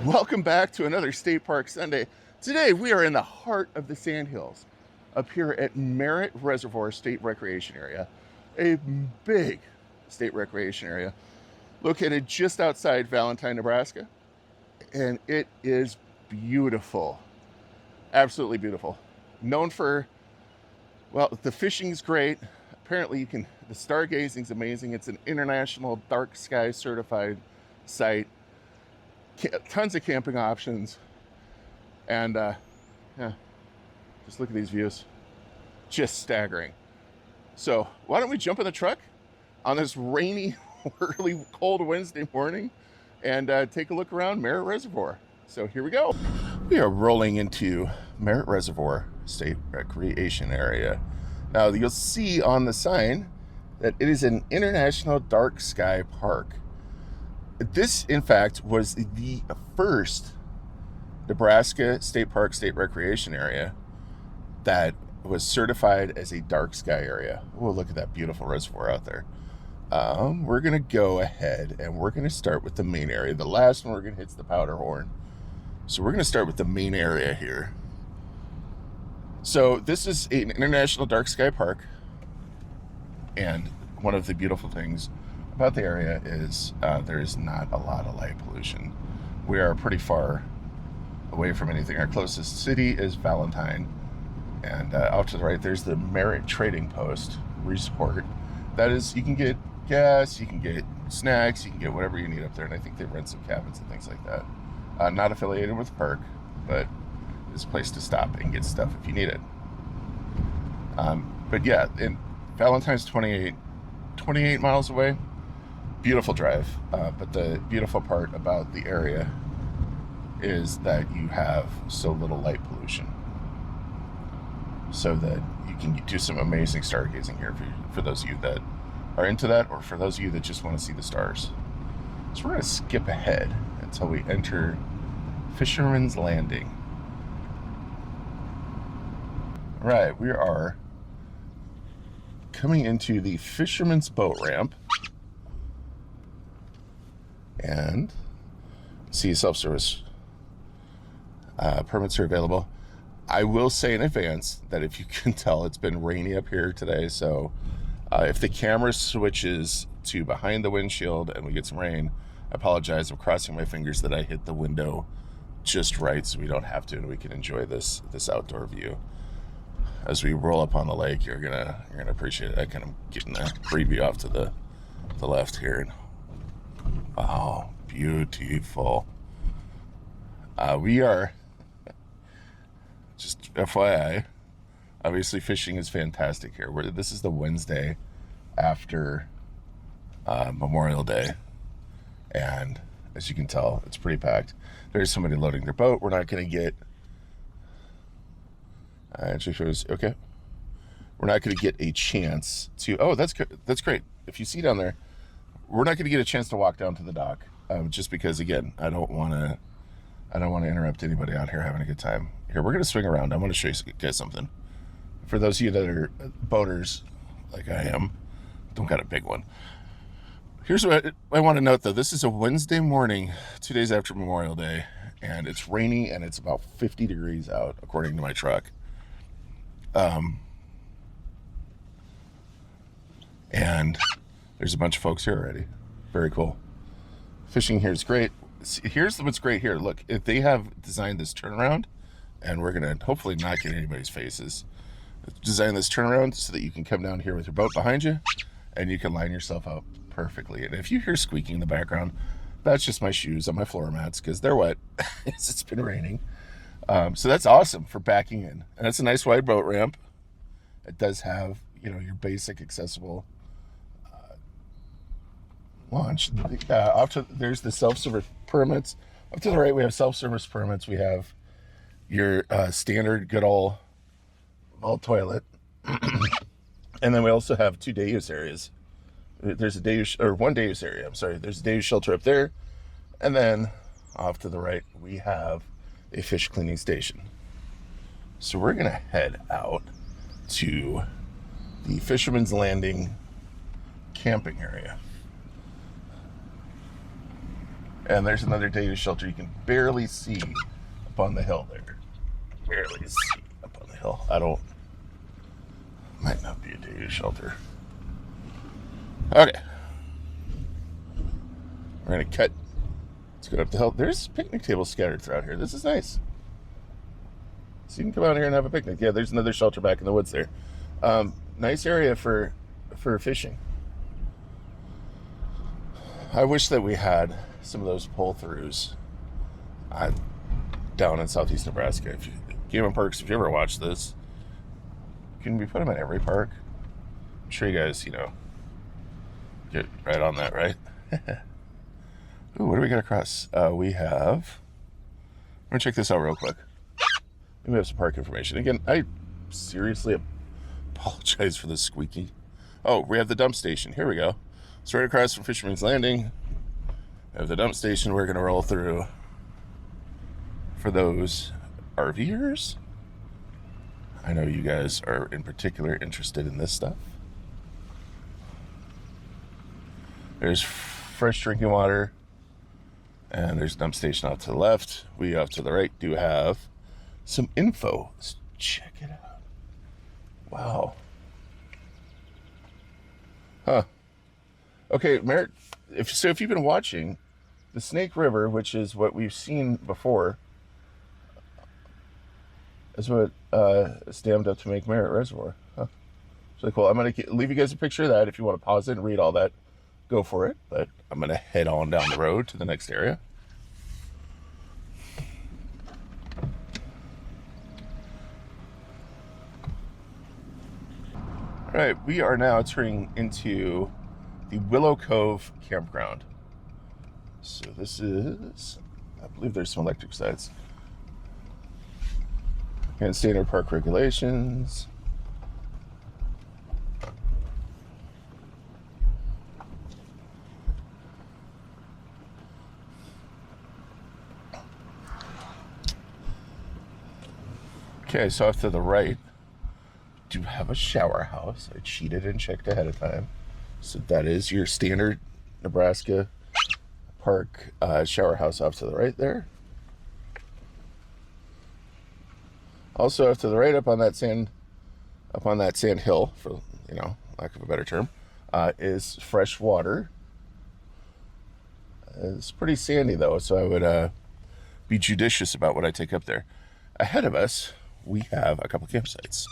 Welcome back to another State Park Sunday. Today we are in the heart of the Sandhills, up here at Merritt Reservoir State Recreation Area, a big state recreation area located just outside Valentine, Nebraska, and it is beautiful, absolutely beautiful. Known for, well, the fishing's great. Apparently the stargazing's amazing. It's an international dark sky certified site. Tons of camping options, and yeah, just look at these views, just staggering. So why don't we jump in the truck on this rainy, early, cold Wednesday morning and take a look around Merritt Reservoir. So here we go. We are rolling into Merritt Reservoir State Recreation Area. Now you'll see on the sign that it is an international dark sky park. This, in fact, was the first Nebraska State Park State Recreation Area that was certified as a dark sky area. Oh, look at that beautiful reservoir out there. We're going to go ahead and we're going to start with the main area. The last one we're going to hit is the powder horn. So we're going to start with the main area here. So this is an international dark sky park. And one of the beautiful things about the area is there is not a lot of light pollution. We are pretty far away from anything. Our closest city is Valentine, and out to the right there's the Merritt Trading Post Resort. That is, you can get gas, you can get snacks, you can get whatever you need up there, and I think they rent some cabins and things like that. Not affiliated with the park, but it's a place to stop and get stuff if you need it. But yeah, in Valentine's 28 miles away. Beautiful drive, but the beautiful part about the area is that you have so little light pollution, so that you can do some amazing stargazing here for those of you that are into that, or for those of you that just want to see the stars. So we're going to skip ahead until we enter Fisherman's Landing. All right, we are coming into the Fisherman's Boat Ramp. And see, self-service permits are available. I will say in advance that if you can tell, it's been rainy up here today. So if the camera switches to behind the windshield and we get some rain, I apologize. I'm crossing my fingers that I hit the window just right so we don't have to, and we can enjoy this outdoor view. As we roll up on the lake, you're gonna appreciate it. I kind of getting a preview off to the left here. Wow, beautiful. We are, just FYI, obviously fishing is fantastic here. This is the Wednesday after Memorial Day, and as you can tell, it's pretty packed. There's somebody loading their boat. We're not going to get, okay. We're not going to get a chance to, oh, that's good. That's great. If you see down there, we're not going to get a chance to walk down to the dock, just because, again, I don't want to interrupt anybody out here having a good time. Here, we're going to swing around. I want to show you guys something. For those of you that are boaters, like I am, don't got a big one. Here's what I want to note, though. This is a Wednesday morning, 2 days after Memorial Day, and it's rainy, and it's about 50 degrees out, according to my truck. And there's a bunch of folks here already. Very cool. Fishing here is great. Here's what's great here. Look, if they have designed this turnaround, and we're going to hopefully not get anybody's faces. Design this turnaround so that you can come down here with your boat behind you, and you can line yourself up perfectly. And if you hear squeaking in the background, that's just my shoes on my floor mats because they're wet. It's been raining. So that's awesome for backing in. And it's a nice wide boat ramp. It does have, your basic accessible launch. There's the self-service permits. Up to the right, we have self-service permits. We have your standard good old toilet. And then we also have 2 day use areas. There's one day use area. I'm sorry. There's a day use shelter up there. And then off to the right, we have a fish cleaning station. So we're going to head out to the Fisherman's Landing camping area. And there's another data shelter you can barely see up on the hill there. Barely see up on the hill. Might not be a data shelter. Okay. We're gonna cut. Let's go up the hill. There's picnic tables scattered throughout here. This is nice. So you can come out here and have a picnic. Yeah, there's another shelter back in the woods there. Nice area for fishing. I wish that we had some of those pull-throughs down in southeast Nebraska. Game and Parks, if you ever watch this, can we put them in every park? I'm sure you guys, get right on that, right? Ooh, what do we got across? We're gonna check this out real quick. We have some park information. Again, I seriously apologize for the squeaky. Oh, we have the dump station. Here we go. It's right across from Fisherman's Landing. We have the dump station we're gonna roll through for those RVers. I know you guys are in particular interested in this stuff. There's fresh drinking water, and there's a dump station off to the left. We off to the right do have some info. Let's check it out. Wow. Huh. Okay, Merritt, if you've been watching, the Snake River, which is what we've seen before, is what is dammed up to make Merritt Reservoir. Huh. It's really cool. I'm going to leave you guys a picture of that. If you want to pause it and read all that, go for it. But I'm going to head on down the road to the next area. All right, we are now turning into the Willow Cove campground. So this is, I believe there's some electric sites. And standard park regulations. Okay, so off to the right, do have a shower house. I cheated and checked ahead of time. So that is your standard Nebraska park shower house off to the right there. Also off to the right, up on that sand hill, for lack of a better term, is fresh water. It's pretty sandy though, so I would be judicious about what I take up there. Ahead of us, we have a couple campsites.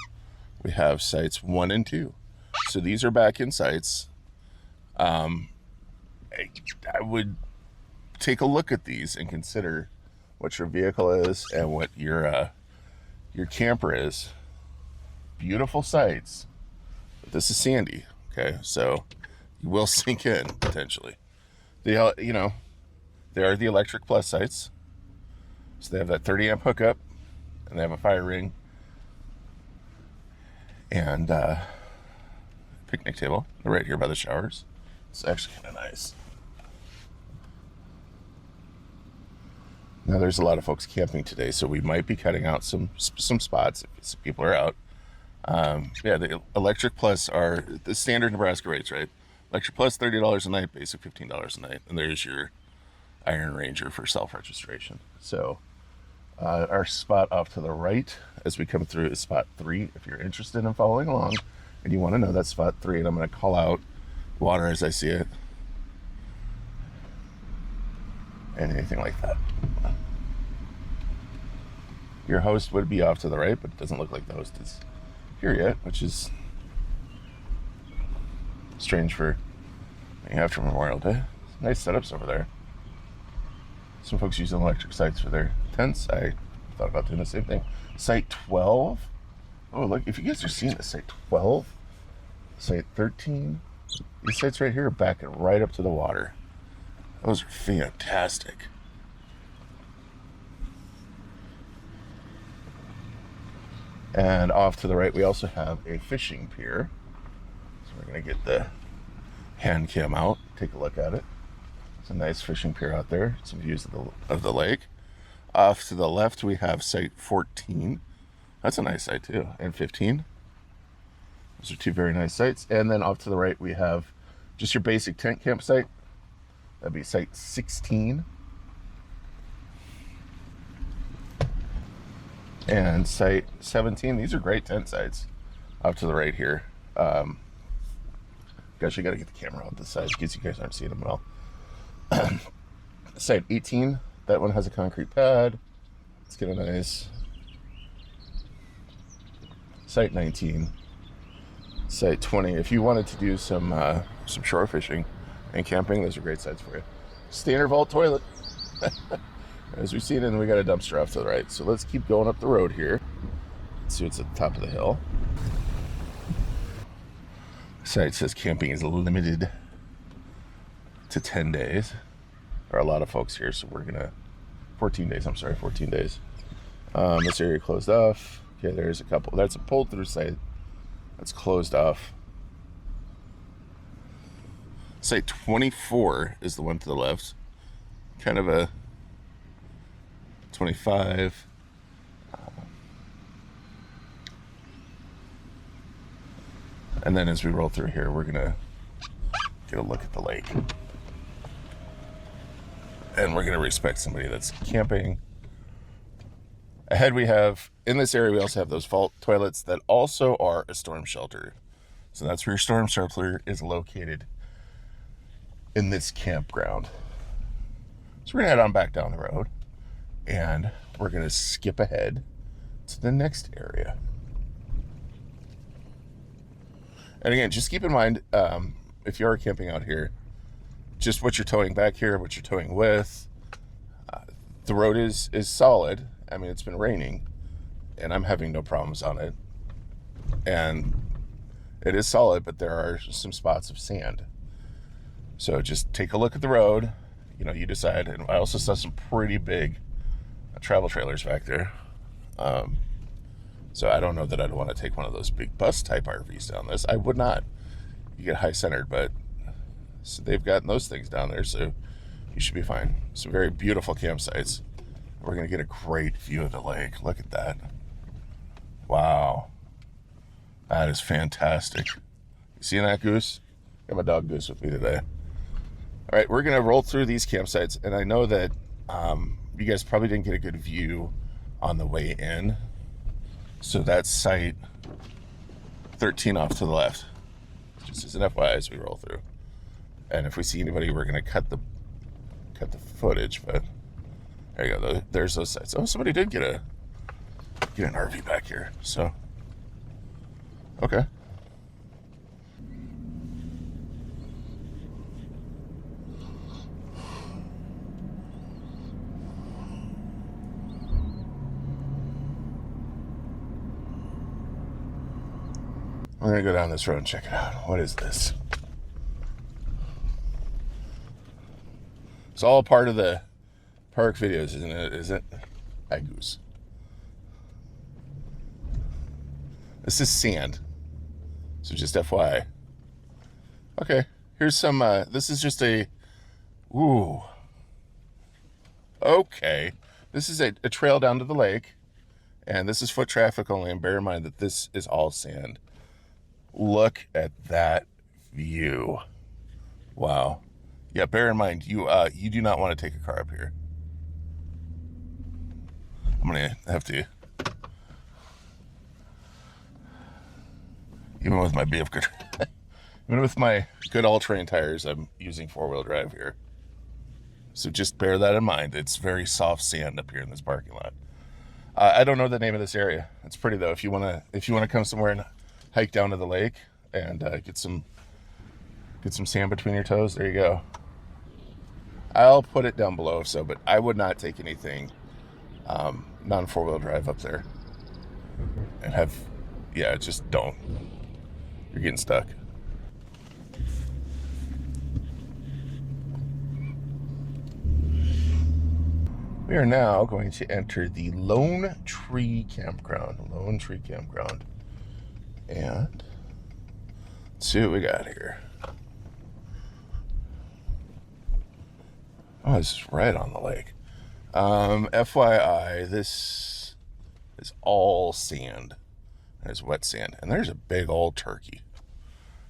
We have sites 1 and 2. So these are back-in sites. I would take a look at these and consider what your vehicle is and what your camper is. Beautiful sites. But this is sandy, okay? So you will sink in potentially. They are the Electric Plus sites. So they have that 30 amp hookup, and they have a fire ring and picnic table. They're right here by the showers. It's actually kind of nice. Now there's a lot of folks camping today, so we might be cutting out some spots if some people are out. The Electric Plus are the standard Nebraska rates, right? Electric Plus $30 a night, basic $15 a night, and there's your Iron Ranger for self-registration. So our spot off to the right as we come through is spot 3. If you're interested in following along and you want to know, that's spot 3, and I'm going to call out water as I see it and anything like that. Your host would be off to the right, but it doesn't look like the host is here yet, which is strange for after Memorial Day. Nice setups over there. Some folks using electric sites for their tents. I thought about doing the same thing. Site 12. Oh, look, if you guys are seeing this, site 12, site 13, these sites right here are backing right up to the water. Those are fantastic. And off to the right, we also have a fishing pier. So we're going to get the hand cam out, take a look at it. It's a nice fishing pier out there. Some views of the lake. Off to the left, we have site 14. That's a nice site too. And 15. Those are 2 very nice sites. And then off to the right, we have just your basic tent campsite. That'd be site 16. And site 17, these are great tent sites up to the right here. Gosh, I gotta get the camera out this side in case you guys aren't seeing them well. Site 18, that one has a concrete pad. Let's get a nice. Site 19. Site 20. If you wanted to do some shore fishing and camping, those are great sites for you. Standard vault toilet. As we've seen, and we got a dumpster off to the right. So let's keep going up the road here. Let's see what's at the top of the hill. Site says camping is limited to 10 days. There are a lot of folks here, so we're gonna 14 days. I'm sorry, 14 days. This area closed off. Okay, there's a couple. That's a pulled through site that's closed off. Site 24 is the one to the left. Kind of a 25. And then as we roll through here, we're gonna get a look at the lake. And we're gonna respect somebody that's camping. Ahead we have, in this area, we also have those vault toilets that also are a storm shelter. So that's where your storm shelter is located in this campground. So we're gonna head on back down the road and we're gonna skip ahead to the next area. And again, just keep in mind, if you are camping out here, just what you're towing back here, what you're towing with. The road is solid. I mean, it's been raining and I'm having no problems on it. And it is solid, but there are some spots of sand. So just take a look at the road. You know, you decide. And I also saw some pretty big travel trailers back there. So I don't know that I'd want to take one of those big bus type RVs down this. I would not. You get high centered, but so they've gotten those things down there, so you should be fine. Some very beautiful campsites. We're gonna get a great view of the lake. Look at that. Wow. That is fantastic. You seeing that, Goose? Got my dog Goose with me today. All right, we're gonna roll through these campsites, and I know that you guys probably didn't get a good view on the way in. So that's site 13 off to the left. Just as an FYI as we roll through. And if we see anybody, we're gonna cut the footage, but there you go. There's those sites. Oh, somebody did get an RV back here. So, okay. I'm gonna go down this road and check it out. What is this? It's all part of the park videos, isn't it? Is it? Hi, Goose. This is sand. So just FYI. Okay, here's some, this is just a, ooh. Okay. This is a trail down to the lake. And this is foot traffic only. And bear in mind that this is all sand. Look at that view. Wow. Yeah, bear in mind, you do not want to take a car up here. I'm gonna have to, even with my BF, even with my good all-terrain tires, I'm using four-wheel drive here. So just bear that in mind. It's very soft sand up here in this parking lot. I don't know the name of this area. It's pretty though. If you wanna come somewhere and hike down to the lake and get some sand between your toes, there you go. I'll put it down below, so, but I would not take anything non four-wheel drive up there and have, yeah, just don't. You're getting stuck. We are now going to enter the Lone Tree Campground. Lone Tree Campground. And let's see what we got here. Oh, this is right on the lake. FYI, this is all sand. There's wet sand. And there's a big old turkey.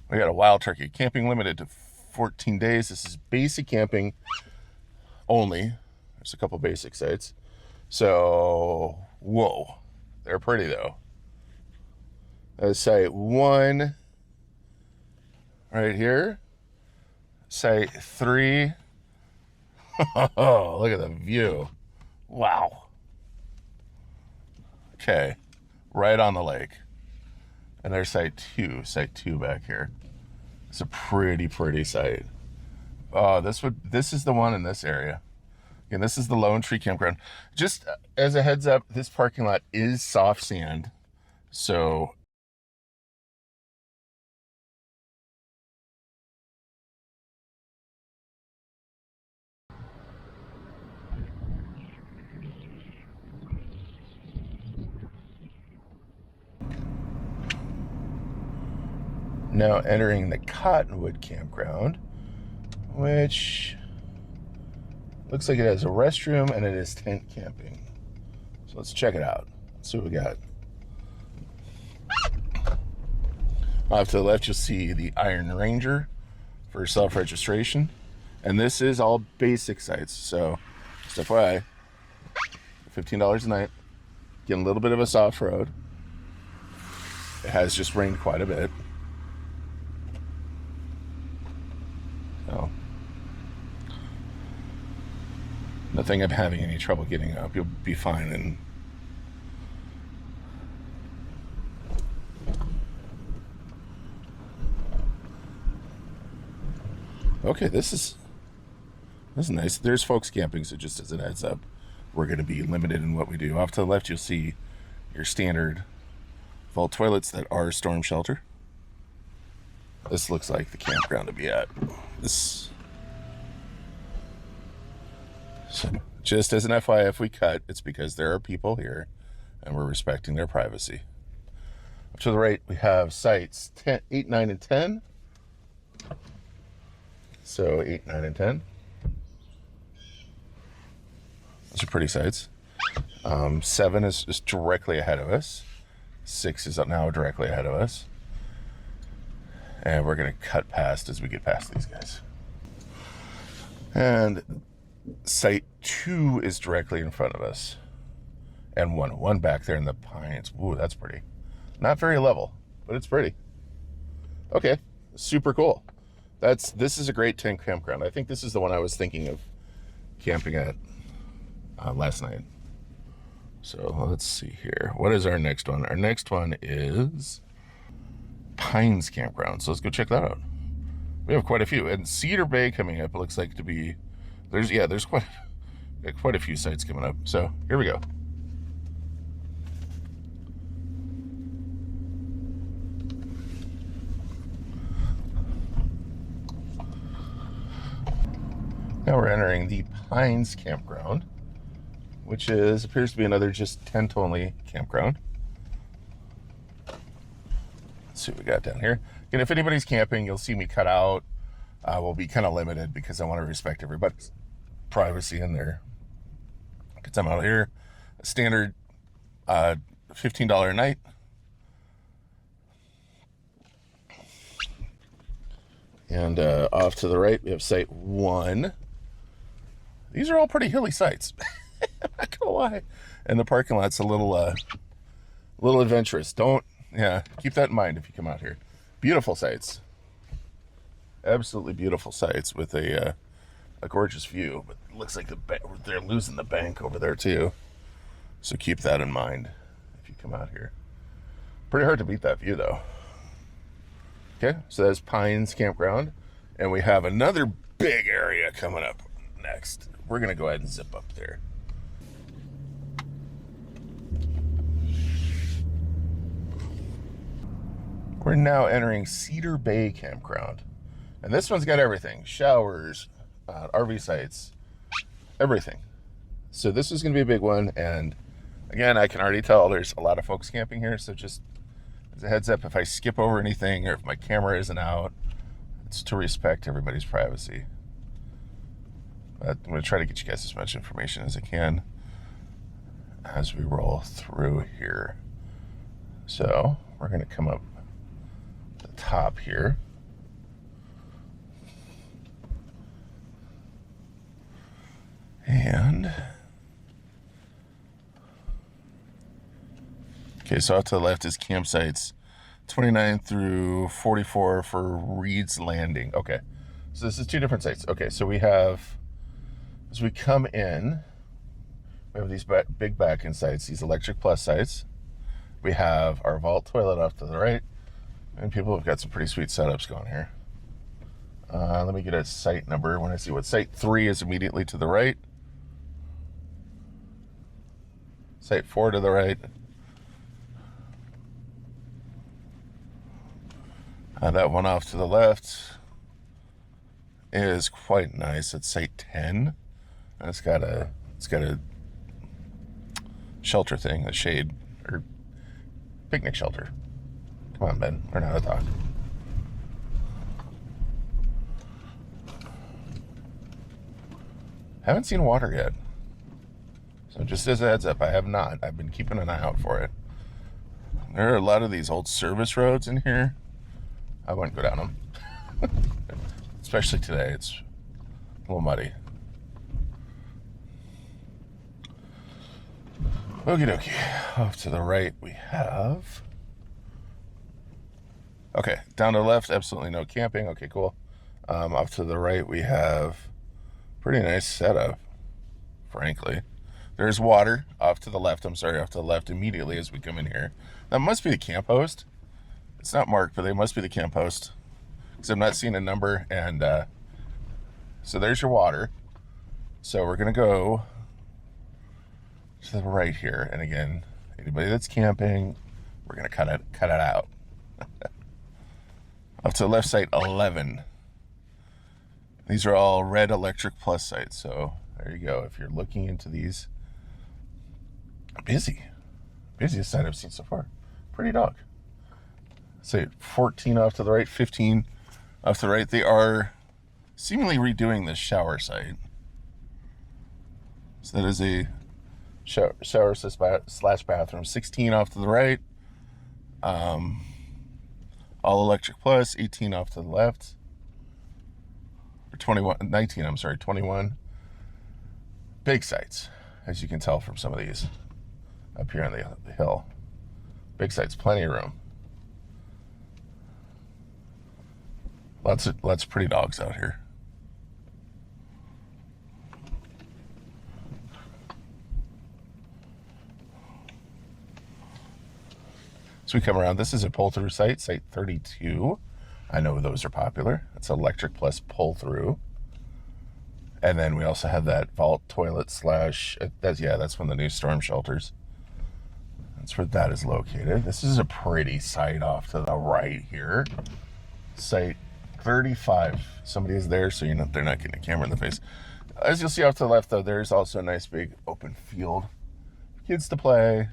We got a wild turkey. Camping limited to 14 days. This is basic camping only. There's a couple basic sites. So, whoa. They're pretty though. Site 1 right here. Site 3. Oh, look at the view. Wow. Okay. Right on the lake. And there's site 2 back here. It's a pretty site. Oh, this is the one in this area. And this is the Lone Tree Campground. Just as a heads up, this parking lot is soft sand. So now entering the Cottonwood Campground, which looks like it has a restroom and it is tent camping. So let's check it out. Let's see what we got. Off to the left, you'll see the Iron Ranger for self-registration. And this is all basic sites. So, just FYI, $15 a night. Getting a little bit of a soft road. It has just rained quite a bit. So, nothing I'm having any trouble getting up. You'll be fine. And okay, this is nice. There's folks camping, so just as it heads up, we're going to be limited in what we do. Off to the left, you'll see your standard vault toilets that are storm shelter. This looks like the campground to be at. This, so just as an FYI, if we cut, it's because there are people here and we're respecting their privacy. Up to the right, we have sites 8, 9, and 10. So 8, 9, and 10. Those are pretty sites. 7 is just directly ahead of us. 6 is now directly ahead of us. And we're going to cut past as we get past these guys. And site 2 is directly in front of us. And one back there in the pines. Ooh, that's pretty. Not very level, but it's pretty. Okay, super cool. This is a great tent campground. I think this is the one I was thinking of camping at last night. So let's see here. What is our next one? Our next one is Pines Campground. So let's go check that out. We have quite a few. And Cedar Bay coming up, it looks like to be, there's quite a few sites coming up. So here we go. Now we're entering the Pines Campground, which appears to be another just tent-only campground. Let's see what we got down here. And if anybody's camping, you'll see me cut out. We'll be kind of limited because I want to respect everybody's privacy in there. Get some out here. A standard $15 a night. And off to the right, we have site 1. These are all pretty hilly sites. I'm not gonna lie. And the parking lot's a little adventurous. Keep that in mind if you come out here. Beautiful sites. Absolutely beautiful sites with a gorgeous view. But it looks like they're losing the bank over there too. So keep that in mind if you come out here. Pretty hard to beat that view though. Okay, so that's Pines Campground. And we have another big area coming up next. We're gonna go ahead and zip up there. We're now entering Cedar Bay Campground. And this one's got everything. Showers, RV sites, everything. So this is gonna be a big one. And again, I can already tell there's a lot of folks camping here. So just as a heads up, if I skip over anything or if my camera isn't out, it's to respect everybody's privacy. But I'm gonna try to get you guys as much information as I can as we roll through here. So we're gonna come up the top here. And Okay, so out to the left is campsites 29 through 44 for Reed's Landing. Okay, so this is two different sites. Okay, so we have, as we come in, we have these big back-in sites, these Electric Plus sites. We have our vault toilet off to the right, and people have got some pretty sweet setups going here. Let me get a site number when I see what site 3 is immediately to the right. Site 4 to the right. That one off to the left is quite nice. It's site 10. And it's got a shelter thing, a shade or picnic shelter. Come on, Ben, learn how to talk. Haven't seen water yet. So just as a heads up, I have not. I've been keeping an eye out for it. There are a lot of these old service roads in here. I wouldn't go down them. Especially today, it's a little muddy. Okie dokie. Off to the right we have... Okay, down to the left, absolutely no camping. Okay, cool. Off to the right we have pretty nice setup, frankly. There's water off to the left. Off to the left immediately as we come in here. That must be the camp host. It's not marked, but they must be the camp host because I'm not seeing a number. And so there's your water. So we're going to go to the right here. And again, anybody that's camping, we're going to cut it out. Off to the left side, 11. These are all red Electric Plus sites. So there you go. If you're looking into these, busiest site I've seen so far. Pretty dog. Say 14 off to the right, 15 off to the right. They are seemingly redoing this shower site. So that is a shower slash bathroom. 16 off to the right. All Electric Plus. 18 off to the left. Or 21. Big sites, as you can tell from some of these up here on the hill. Big sites, plenty of room. Lots of pretty dogs out here. So we come around. This is a pull-through site, site 32. I know those are popular. It's Electric Plus pull-through. And then we also have that vault toilet slash, that's one of the new storm shelters. That's where that is located. This is a pretty site off to the right here. Site 35. Somebody is there, so they're not getting a camera in the face. As you'll see off to the left, though, there's also a nice big open field. Kids to play,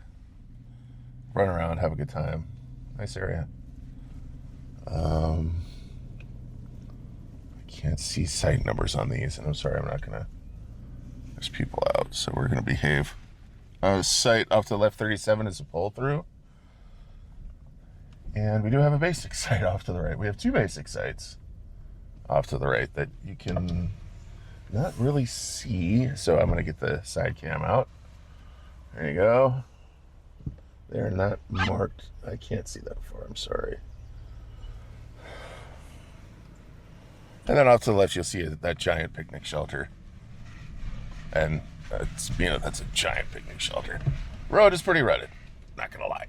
run around, have a good time. Nice area. I can't see site numbers on these, and I'm sorry, I'm not gonna. There's people out, so we're gonna behave. Site off to the left, 37 is a pull through, and we do have a basic site off to the right. We have two basic sites off to the right that you can not really see. So I'm gonna get the side cam out. There you go. They're not marked. I can't see that far. I'm sorry. And then off to the left, you'll see that giant picnic shelter. And that's a giant picnic shelter. Road is pretty rutted, not gonna lie.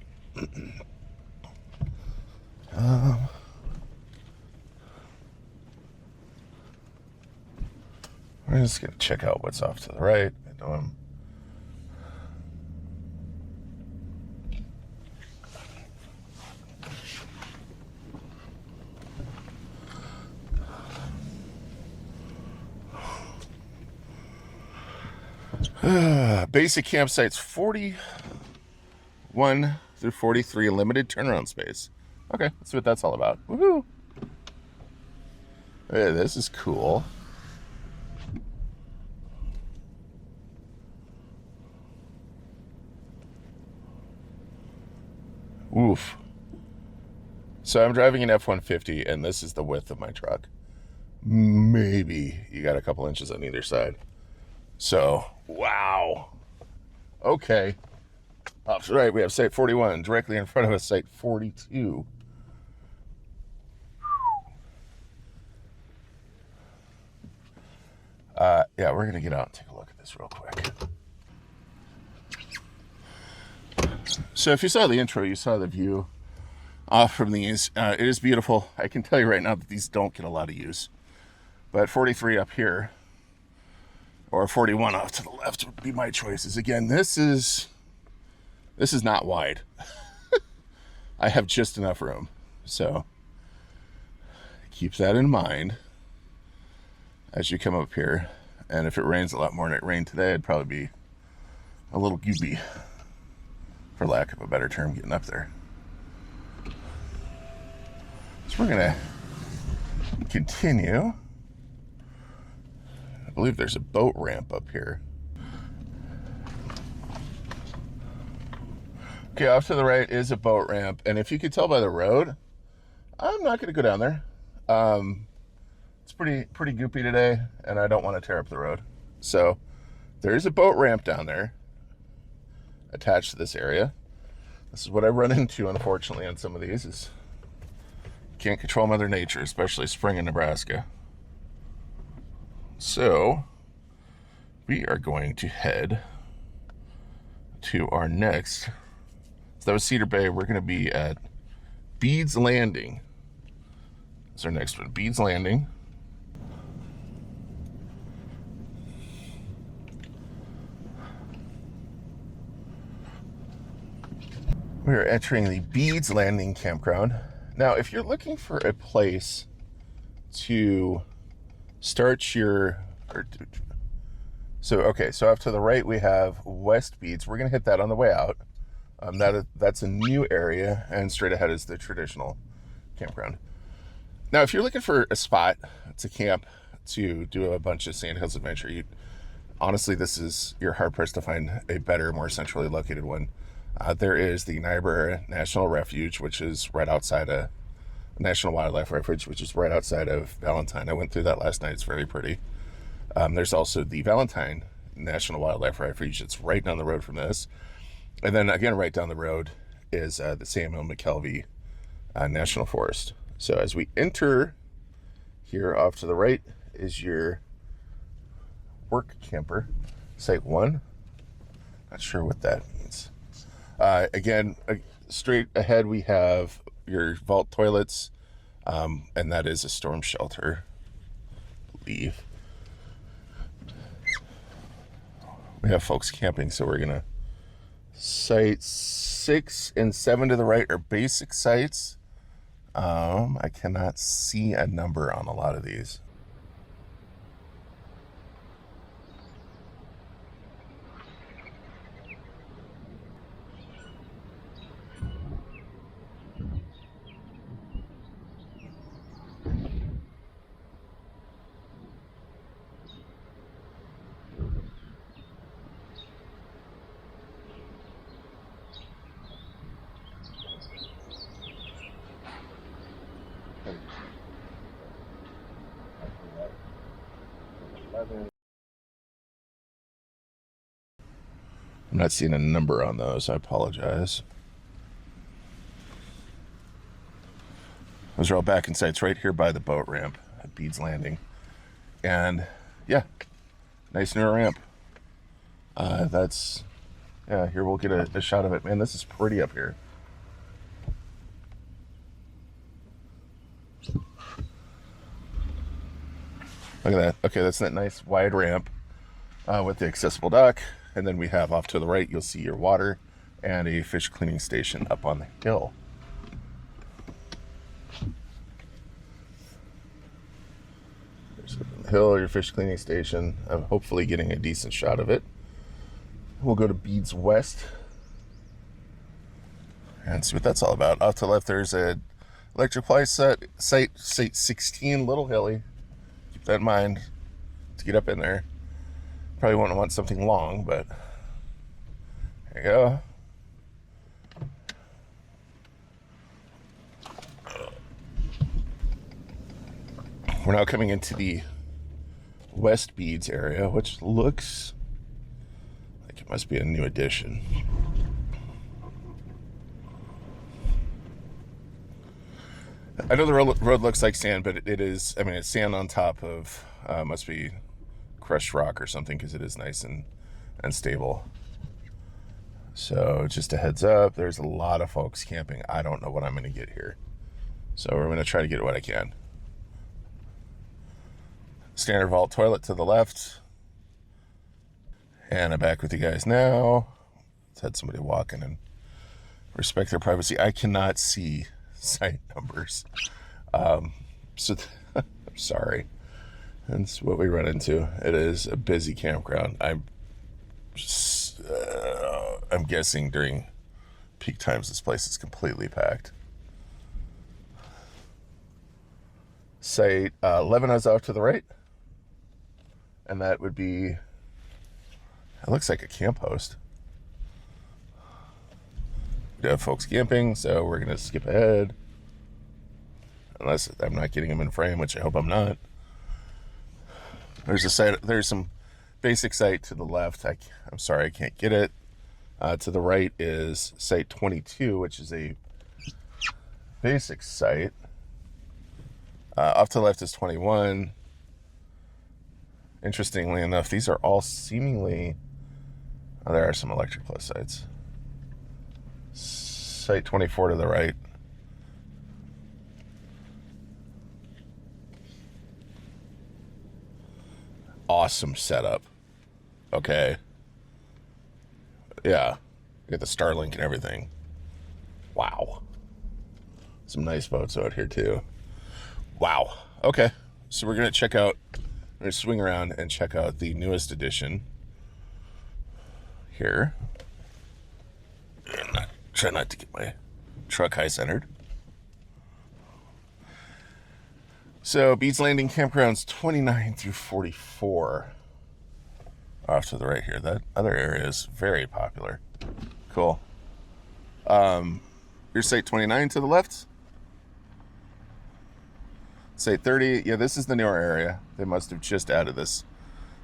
We're just gonna check out what's off to the right. I know I'm. Basic campsites 41 through 43, limited turnaround space. Okay, let's see what that's all about. Woohoo! Hey, this is cool. Oof. So I'm driving an F-150, and this is the width of my truck. Maybe you got a couple inches on either side. So, wow. Okay. Off to the right, we have site 41. Directly in front of us, site 42. Yeah, we're going to get out and take a look at this real quick. So if you saw the intro, you saw the view off from these. It is beautiful. I can tell you right now that these don't get a lot of use. But 43 up here, or 41 off to the left would be my choices. Again, this is not wide. I have just enough room. So keep that in mind as you come up here. And if it rains a lot more than it rained today, it'd probably be a little goopy, for lack of a better term, getting up there. So we're gonna continue. I believe there's a boat ramp up here. Okay, off to the right is a boat ramp, and if you could tell by the road, I'm not gonna go down there. It's pretty goopy today, and I don't want to tear up the road. So there's a boat ramp down there attached to this area. This is what I run into, unfortunately, on some of these, is you can't control Mother Nature, especially spring in Nebraska. So we are going to head to our next. So that was Cedar Bay. We're going to be at Beeds Landing. That's our next one, Beeds Landing. We are entering the Beeds Landing campground. Now, if you're looking for a place to start your, so off to the right we have West Beeds. We're gonna hit that on the way out. That's a new area, and straight ahead is the traditional campground. Now, if you're looking for a spot to camp, to do a bunch of Sandhills adventure, honestly, you're hard pressed to find a better, more centrally located one. There is the Niobrara National Refuge, which is right outside of National Wildlife Refuge, which is right outside of Valentine. I went through that last night. It's very pretty. There's also the Valentine National Wildlife Refuge. It's right down the road from this. And then again, right down the road is the Samuel McKelvey National Forest. So as we enter here, off to the right is your work camper, site 1. Not sure what that means. Again, straight ahead we have your vault toilets, and that is a storm shelter, I believe. We have folks camping, so we're gonna site 6 and 7 to the right are basic sites. I cannot see a number on a lot of these. I'm not seeing a number on those. I apologize. Those are all back in sites right here by the boat ramp at Beeds Landing. And yeah, nice new ramp. Here we'll get a shot of it. Man, this is pretty up here. Look at that. Okay, that's that nice wide ramp with the accessible dock. And then we have off to the right, you'll see your water and a fish cleaning station up on the hill. There's the hill, your fish cleaning station. I'm hopefully getting a decent shot of it. We'll go to Beeds West and see what that's all about. Off to the left, there's a electric supply site 16, little hilly. Keep that in mind to get up in there. Probably won't want something long, but there you go. We're now coming into the West Beeds area, which looks like it must be a new addition. I know the road looks like sand, but it is, I mean, it's sand on top of, must be crushed rock or something, because it is nice and stable. So just a heads up, there's a lot of folks camping. I don't know what I'm going to get here. So we're going to try to get what I can. Standard vault toilet to the left. And I'm back with you guys now. Let's had somebody walking and respect their privacy. I cannot see site numbers. So I'm sorry. That's what we run into. It is a busy campground. I'm guessing during peak times this place is completely packed. Site 11 is off to the right. And that would be, it looks like a camp host. We do have folks camping, so we're going to skip ahead. Unless I'm not getting them in frame, which I hope I'm not. There's a site, there's some basic site to the left. I'm sorry, I can't get it. To the right is site 22, which is a basic site. Off to the left is 21. Interestingly enough, these are all seemingly, there are some Electric Plus sites. Site 24 to the right. Awesome setup. Okay. Yeah. You got the Starlink and everything. Wow. Some nice boats out here too. Wow. Okay. So we're going to check out, we're going to swing around and check out the newest edition here. And try not to get my truck high centered. So Beads Landing Campgrounds 29 through 44. Off to the right here. That other area is very popular. Cool. Here's site 29 to the left. Site 30. Yeah, this is the newer area. They must have just added this.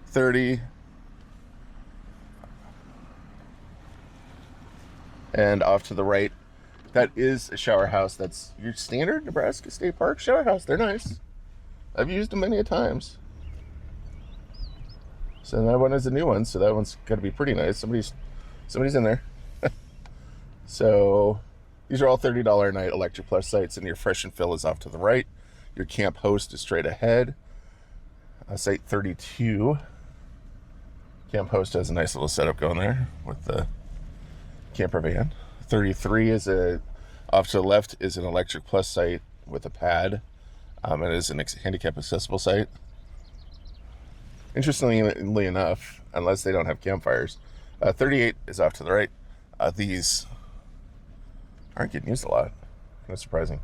30. And off to the right, that is a shower house. That's your standard Nebraska State Park shower house. They're nice. I've used them many a times. So that one is a new one, so that one's got to be pretty nice. Somebody's in there. So these are all $30 a night Electric Plus sites, and your Fresh and Fill is off to the right. Your camp host is straight ahead. Site 32. Camp host has a nice little setup going there with the camper van. 33 is off to the left is an Electric Plus site with a pad. It is an handicap accessible site. Interestingly enough, unless they don't have campfires, 38 is off to the right. These aren't getting used a lot. That's surprising.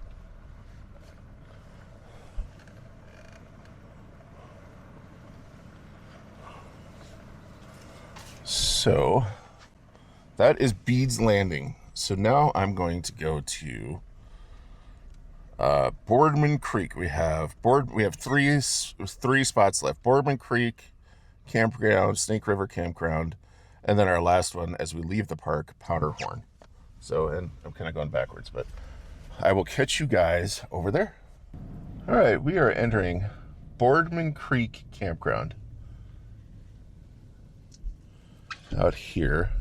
So that is Beads Landing. So now I'm going to go to Boardman Creek. We have three spots left. Boardman Creek Campground, Snake River Campground, and then our last one as we leave the park, Powderhorn. So, and I'm kind of going backwards, but I will catch you guys over there. All right, we are entering Boardman Creek Campground out here,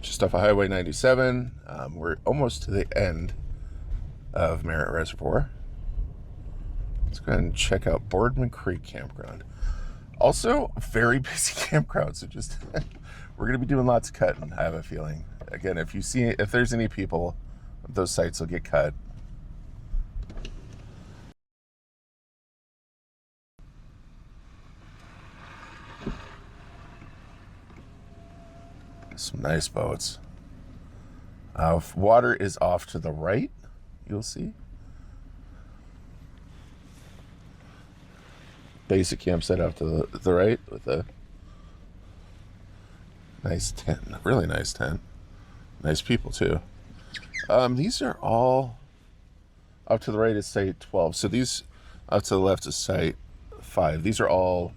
just off of Highway 97. We're almost to the end of Merritt Reservoir. Let's go ahead and check out Boardman Creek Campground. Also, very busy campground, so just we're going to be doing lots of cutting, I have a feeling. Again, if there's any people, those sites will get cut. Some nice boats. Water is off to the right, you'll see. Basic campsite off to the right with a nice tent, really nice tent. Nice people too. These are all up to the right is site 12. So these up to the left is site 5. These are all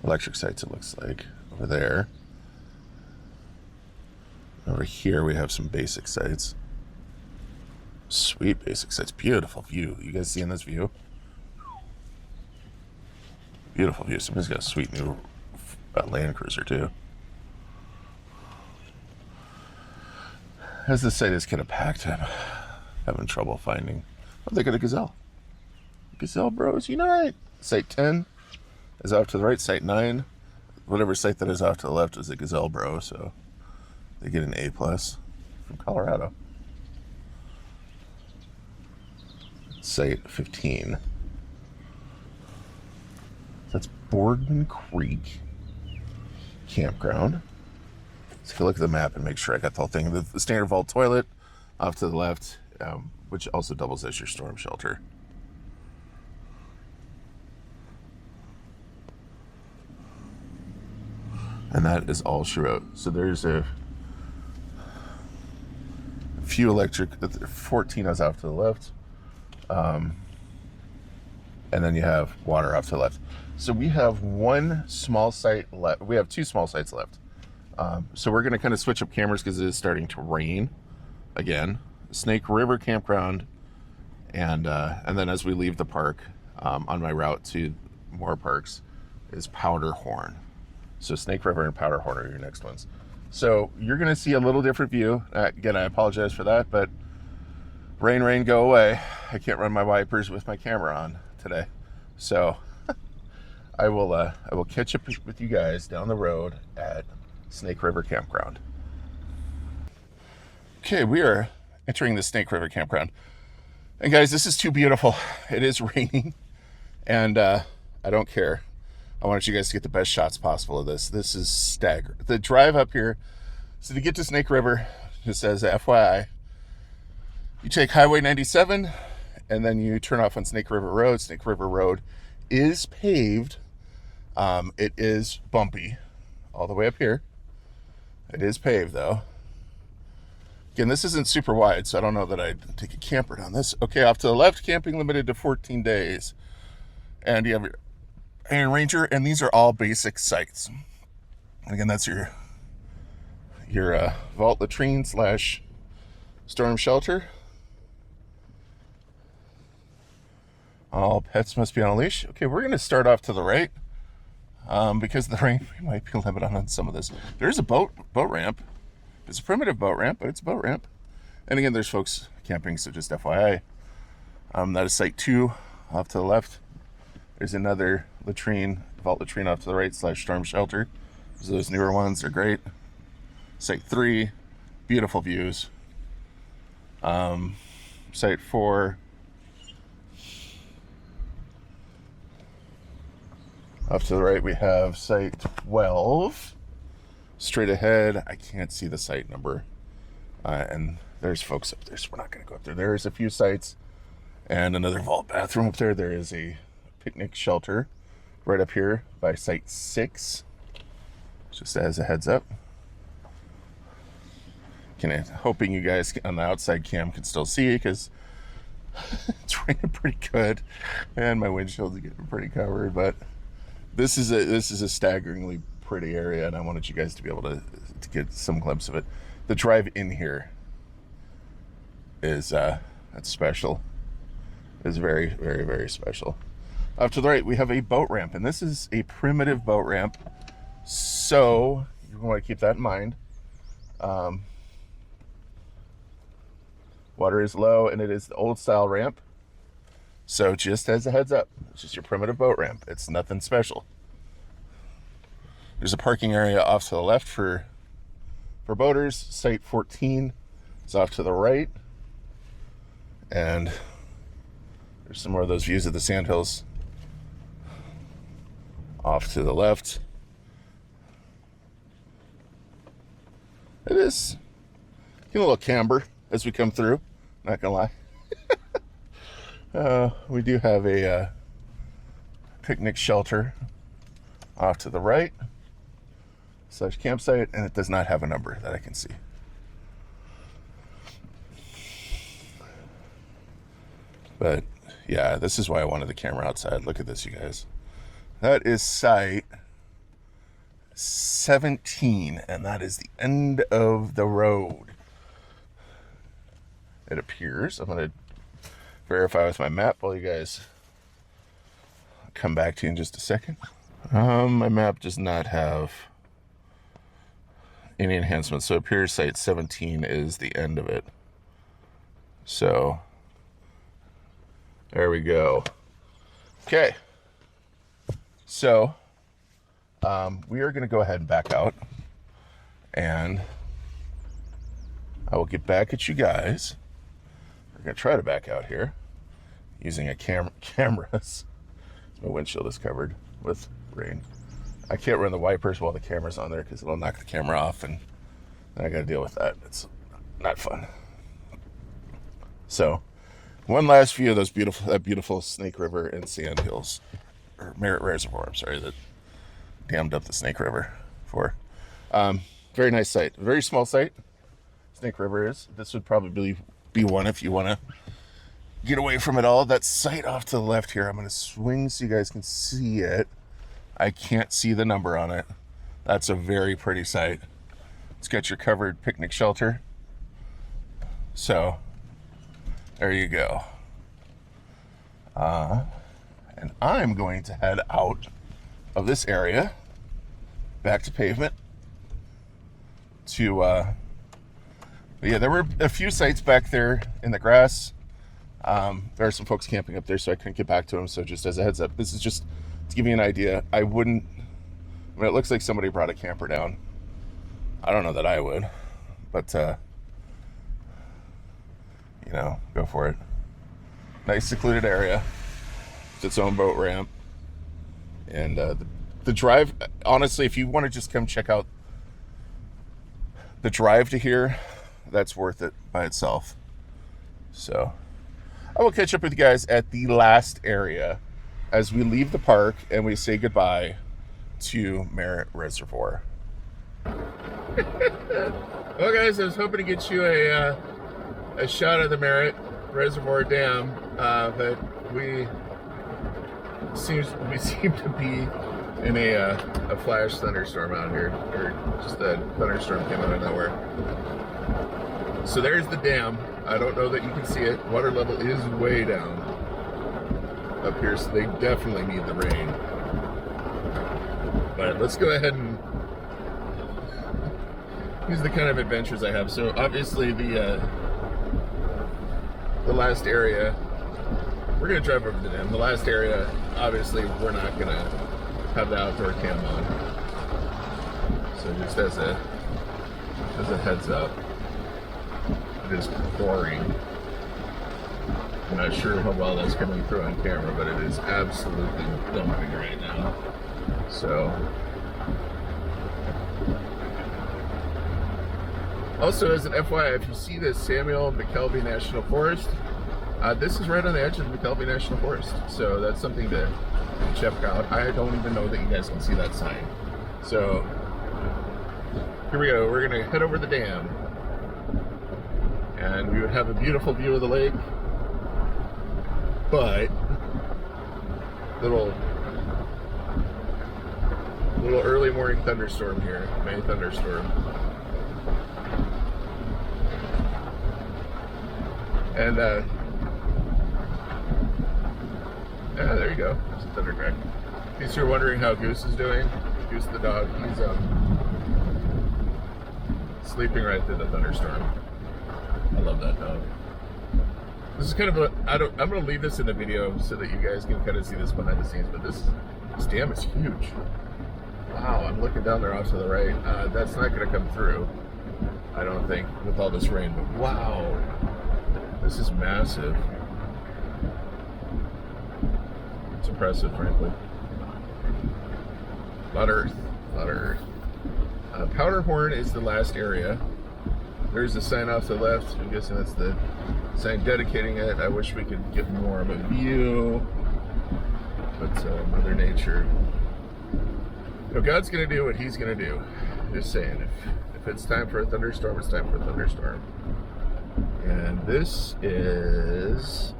electric sites, it looks like, over there. Over here we have some basic sites. Sweet basic sites. Beautiful view. You guys seeing this view? Beautiful view. Somebody's got a sweet new Land Cruiser too. As the site is kind of packed, I'm having trouble finding. Oh, they got a Gazelle. Gazelle Bros Unite. Site 10 is off to the right. Site 9, whatever site that is off to the left, is a Gazelle Bro, so they get an A+ from Colorado. Site 15. That's Boardman Creek Campground. Let's take a look at the map and make sure I got the whole thing. The standard vault toilet off to the left, which also doubles as your storm shelter. And that is all she wrote. So there's a few electric, 14 is off to the left. And then you have water off to the left. So we have one small site left. We have two small sites left. So we're going to kind of switch up cameras because it is starting to rain again. Snake River Campground. And then as we leave the park, on my route to more parks, is Powderhorn. So Snake River and Powderhorn are your next ones. So you're going to see a little different view. Again, I apologize for that, but rain, go away. I can't run my wipers with my camera on today. So I will catch up with you guys down the road at Snake River Campground. Okay, we are entering the Snake River Campground. And guys, this is too beautiful. It is raining, and I don't care. I want you guys to get the best shots possible of this. This is staggering. The drive up here, so to get to Snake River, just as FYI, you take Highway 97, and then you turn off on Snake River Road. Snake River Road is paved. It is bumpy all the way up here. It is paved, though. Again, this isn't super wide, so I don't know that I'd take a camper down this. Okay, off to the left, camping limited to 14 days. And you have your Iron Ranger, and these are all basic sites. And again, that's your vault latrine / storm shelter. All pets must be on a leash. Okay, we're going to start off to the right. Because of the rain, we might be limited on some of this. There's a boat ramp. It's a primitive boat ramp, but it's a boat ramp. And again, there's folks camping, so just FYI. That is site 2 off to the left. There's another vault latrine off to the right / storm shelter. So those newer ones are great. Site 3, beautiful views. Site 4. Off to the right, we have site 12. Straight ahead, I can't see the site number. And there's folks up there, so we're not going to go up there. There's a few sites and another vault bathroom up there. There is a picnic shelter right up here by site 6. Just as a heads up. Hoping you guys on the outside cam can still see because it's raining pretty good. And my windshield's getting pretty covered, but this is a staggeringly pretty area, and I wanted you guys to be able to get some glimpse of it. The drive in here is that's special. It's very, very, very special. Off to the right, we have a boat ramp, and this is a primitive boat ramp, so you want to keep that in mind. Water is low, and it is the old style ramp. So just as a heads up, it's just your primitive boat ramp. It's nothing special. There's a parking area off to the left for boaters. Site 14 is off to the right. And there's some more of those views of the Sandhills off to the left. It is getting a little camber as we come through, not gonna lie. We do have a picnic shelter off to the right / campsite, and it does not have a number that I can see. But yeah, this is why I wanted the camera outside. Look at this, you guys. That is site 17, and that is the end of the road. It appears. I'm going to verify with my map while you guys come back to you in just a second. My map does not have any enhancements, so it appears site 17 is the end of it. So there we go. Okay, so we are going to go ahead and back out, and I will get back at you guys. We're going to try to back out here using a cameras. My windshield is covered with rain. I can't run the wipers while the camera's on there because it'll knock the camera off, and then I got to deal with that. It's not fun. So, one last view of that beautiful Snake River and Sandhills, or Merritt Reservoir. I'm sorry, that dammed up the Snake River for. Very nice site, very small site. Snake River is. This would probably be one if you want to get away from it all. That site off to the left here, I'm going to swing so you guys can see it. I can't see the number on it. That's a very pretty site. It's got your covered picnic shelter. So, there you go. And I'm going to head out of this area, back to pavement, to, yeah, there were a few sites back there in the grass. There are some folks camping up there, so I couldn't get back to them. So just as a heads up, this is just to give you an idea. I mean, it looks like somebody brought a camper down. I don't know that I would, but, you know, go for it. Nice secluded area. It's its own boat ramp. And the drive, honestly, if you want to just come check out the drive to here, that's worth it by itself. So I will catch up with you guys at the last area as we leave the park and we say goodbye to Merritt Reservoir. Well, guys, I was hoping to get you a shot of the Merritt Reservoir Dam, but we seem to be in a flash thunderstorm out here, or just a thunderstorm came out of nowhere. So there's the dam. I don't know that you can see it. Water level is way down up here, so they definitely need the rain. But let's go ahead and these are the kind of adventures I have. So obviously the last area, we're gonna drive over to them. The last area, obviously, we're not gonna have the outdoor cam on. So just as a heads up, it is pouring. I'm not sure how well that's coming through on camera, but it is absolutely dumping right now. So. Also, as an FYI, if you see this Samuel McKelvey National Forest, this is right on the edge of the McKelvey National Forest. So that's something to check out. I don't even know that you guys can see that sign. So here we go. We're going to head over the dam. And we would have a beautiful view of the lake. But little early morning thunderstorm here. May thunderstorm. And yeah, there you go. There's a thundercrack. In case you're wondering how Goose is doing, Goose the dog, he's sleeping right through the thunderstorm. I love that dog. This is kind of a, I'm going to leave this in the video so that you guys can kind of see this behind the scenes, but this dam is huge. Wow, I'm looking down there off to the right. That's not going to come through, I don't think, with all this rain, but wow. This is massive. It's impressive, frankly. A lot of earth. Powderhorn is the last area. There's a sign off to the left. I'm guessing that's the sign dedicating it. I wish we could get more of a view. But Mother Nature. You know, God's going to do what He's going to do. Just saying. If it's time for a thunderstorm, it's time for a thunderstorm. And this is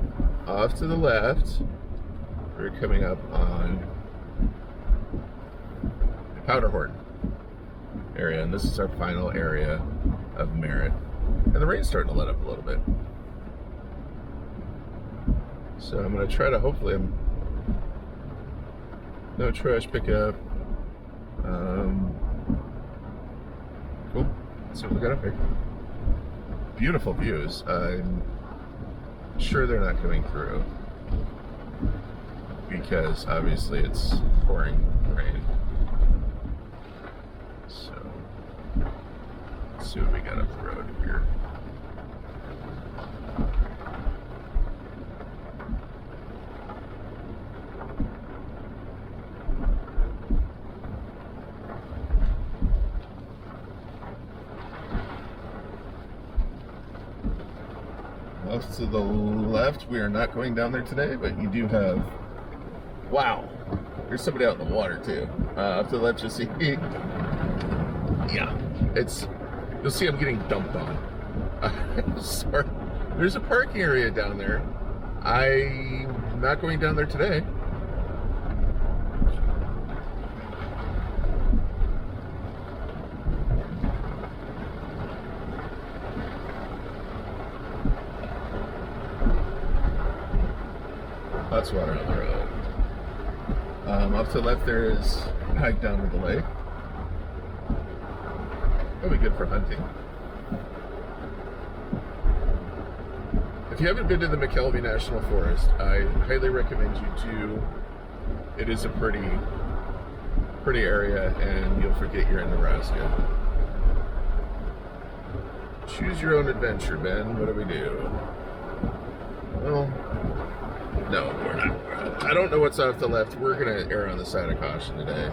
off to the left. We're coming up on Powderhorn. area, and this is our final area of Merritt. And the rain's starting to let up a little bit. So I'm going to try to, hopefully, no trash pickup. Cool. Let's see what we got up here. Beautiful views. I'm sure they're not coming through because obviously it's pouring rain. So let's see what we got up the road here. Off to the left, we are not going down there today, but you do have, wow, there's somebody out in the water too. Off to the left, you'll see, yeah, you'll see I'm getting dumped on. Sorry. There's a parking area down there. I'm not going down there today. Lots of water on the road. Off to the left there is a hike down to the lake. That'll be good for hunting. If you haven't been to the McKelvey National Forest, I highly recommend you do. It is a pretty area, and you'll forget you're in Nebraska. Choose your own adventure, Ben. What do we do? Well, no, we're not. I don't know what's off the left. We're going to err on the side of caution today.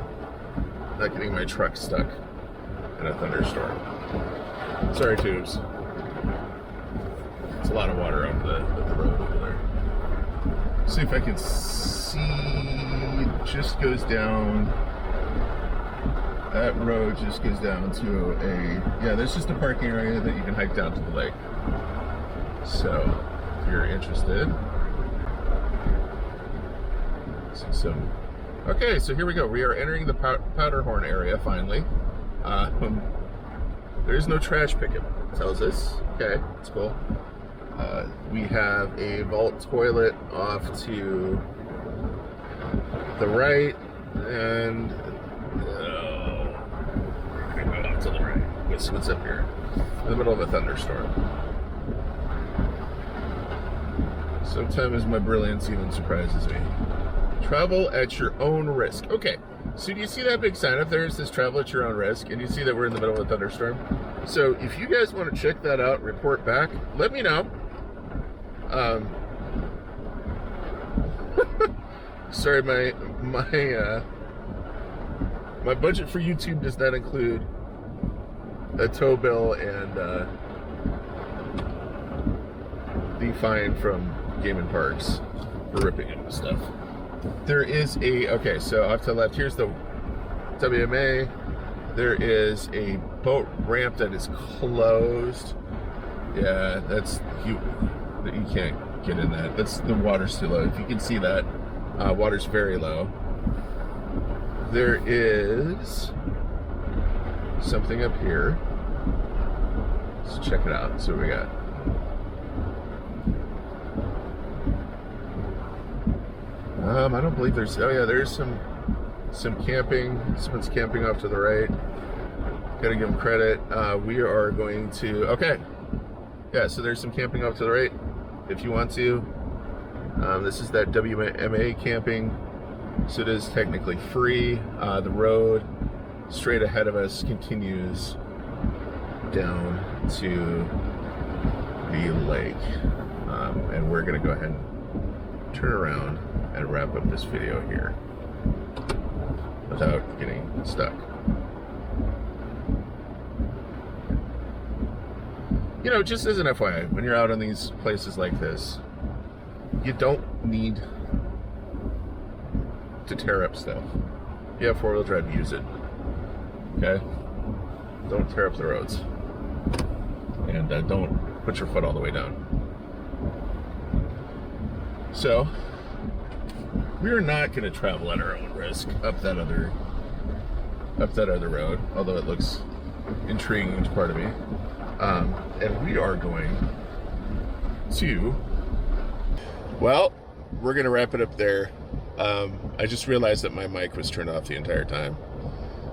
Not getting my truck stuck in a thunderstorm. Sorry, tubes. It's a lot of water on the road over there. See if I can see. It just goes down. That road just goes down to yeah, there's just a parking area that you can hike down to the lake. So, if you're interested. Okay, so here we go. We are entering the Powderhorn area finally. There's no trash pickup, tells us. Okay, that's cool. We have a vault toilet off to the right, and we're gonna go off to the right. What's up here? In the middle of a thunderstorm. Sometimes my brilliance even surprises me. Travel at your own risk. Okay, so do you see that big sign up there? It says travel at your own risk, and you see that we're in the middle of a thunderstorm. So if you guys want to check that out, report back, let me know. Sorry, my budget for YouTube does not include a tow bill and the fine from Game and Parks for ripping into stuff. There is okay, so off to the left, here's the WMA. There is a boat ramp that is closed. Yeah, you can't get in that. The water's too low. If you can see that, water's very low. There is something up here. Let's check it out. So what we got. I don't believe there's. Oh yeah, there's some camping. Someone's camping off to the right. Gotta give them credit. We are going to. Okay. Yeah. So there's some camping off to the right. If you want to. This is that WMA camping. So it is technically free. The road straight ahead of us continues down to the lake, and we're gonna go ahead and turn around and wrap up this video here without getting stuck. You know, just as an FYI, when you're out in these places like this, you don't need to tear up stuff. If you have four-wheel drive, use it. Okay? Don't tear up the roads. And don't put your foot all the way down. So, we're not going to travel at our own risk up that other road, although it looks intriguing part of me. And we are going to, well, we're going to wrap it up there. I just realized that my mic was turned off the entire time.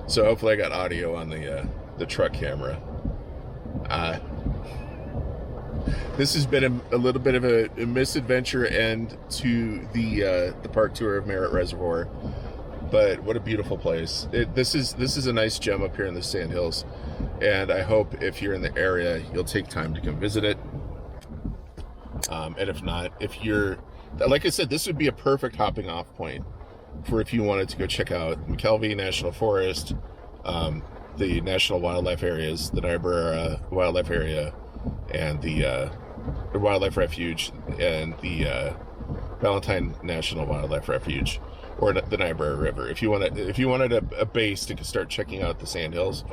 So hopefully I got audio on the truck camera. This has been a little bit of a misadventure end to the park tour of Merritt Reservoir, but what a beautiful place. This is a nice gem up here in the Sandhills, and I hope if you're in the area, you'll take time to come visit it. And if not, if you're, like I said, this would be a perfect hopping off point for if you wanted to go check out McKelvey National Forest, the National Wildlife Areas, the Niobrara Wildlife Area, and the Wildlife Refuge, and the Valentine National Wildlife Refuge, or the Niobrara River. If you wanted a base to start checking out the Sandhills,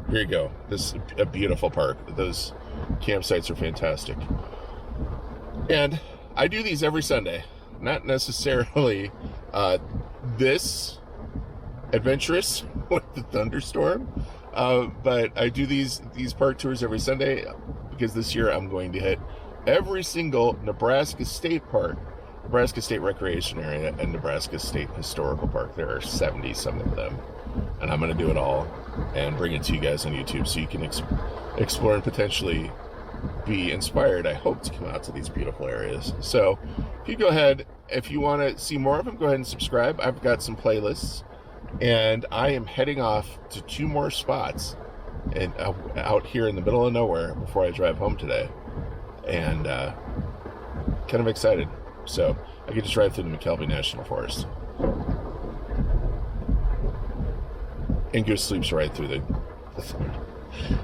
here you go. This is a beautiful park. Those campsites are fantastic. And I do these every Sunday. Not necessarily this adventurous with the thunderstorm, but I do these park tours every Sunday because this year I'm going to hit every single Nebraska State Park, Nebraska State Recreation Area, and Nebraska State Historical Park. There are 70 some of them, and I'm going to do it all and bring it to you guys on YouTube so you can explore and potentially be inspired, I hope, to come out to these beautiful areas. So if you go ahead, if you want to see more of them, go ahead and subscribe. I've got some playlists, and I am heading off to 2 more spots and out here in the middle of nowhere before I drive home today, and kind of excited. So I get to drive through the McKelvey National Forest, and Goose sleeps right through the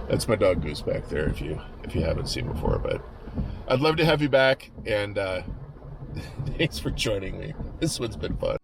that's my dog Goose back there, if you haven't seen before. But I'd love to have you back, and thanks for joining me. This one's been fun.